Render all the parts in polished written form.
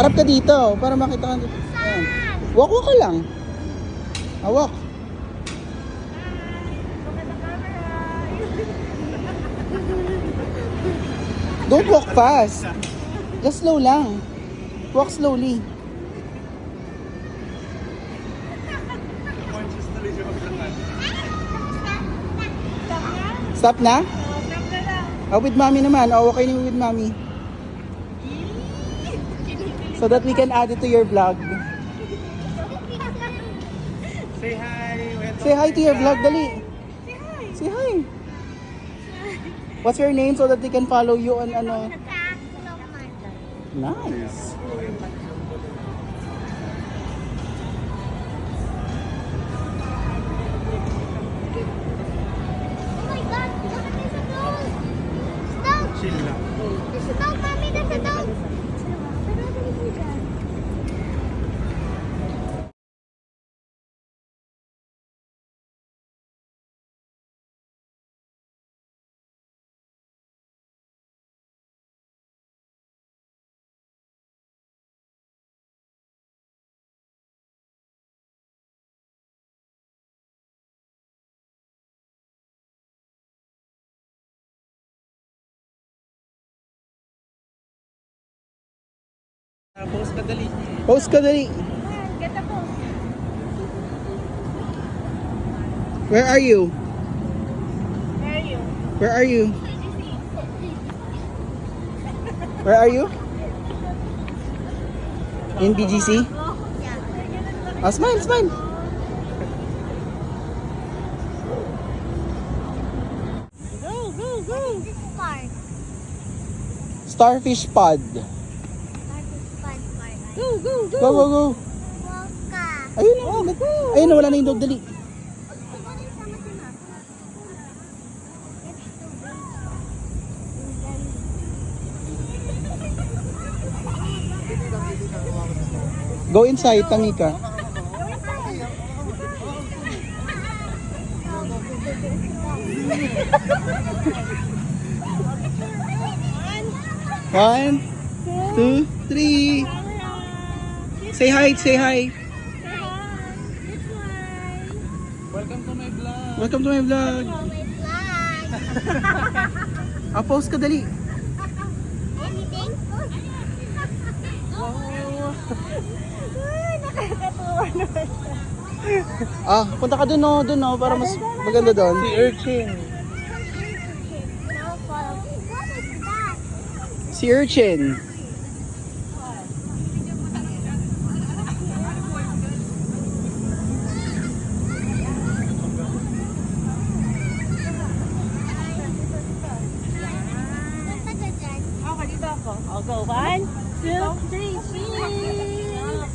Harap ka dito para makita ka. Ayan. Walk ka lang. Walk. Don't walk fast. Just slow lang. Walk slowly. Stop na? With mommy naman. Okay na with mommy. So that we can add it to your vlog. Say hi. Say hi to your vlog, dali. Say hi. What's your name so that they can follow you on ano? Nice. Chill lang. Post ka dali. Post ka dali. Get the post. Where are you? Where are you? Where are you? Where are you? In BGC? Smile, smile. Go, go, go. Starfish pod. Go, go, go. Go, go, go. Ayun na. Ayun na, wala na yung dog. Dali. Go inside, Tamika. One, two, three. Say hi, say hi. Welcome to my vlog. Welcome to my vlog. Post ka dali. Punta ka dun no, para mas maganda doon. Si Urchin. Si Urchin. Okay, dito ako. I'll go. 1, 2, 3, cheese.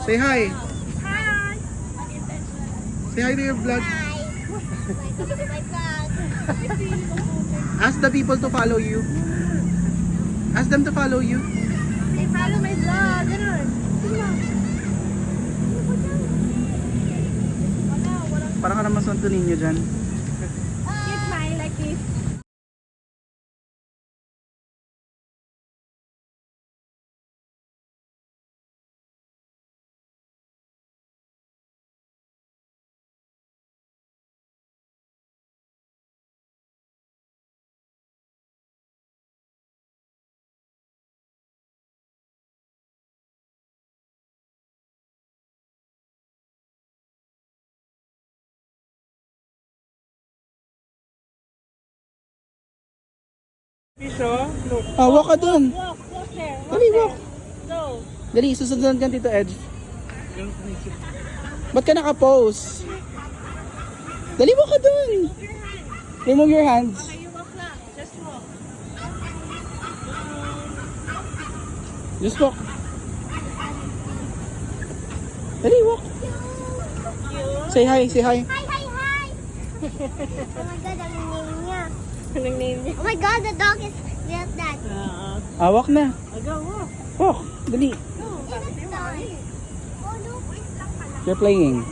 Say hi. Hi. Say hi to your vlog. Ask the people to follow you. Ask them to follow you. They follow my vlog. Ganun. Parang ka naman Santo Niño dyan. You smile like this. Pisho, look. Walk ka dun. Walk there. Dali, walk. Go. Dali, susundan ka Tito Edge. Ba't ka naka-pose? Dali, walk ka dun. Remove your hands. Okay, you walk lang. Just walk. Just walk. Dali, walk. Say hi, say hi. Hi, hi, hi! Oh my god, ang name niya. Anong name niya? Oh my god, the dog is built that. Walk na. Go, walk. Walk. Dali. Is it dog? Oh no, wait lang pala. You're playing.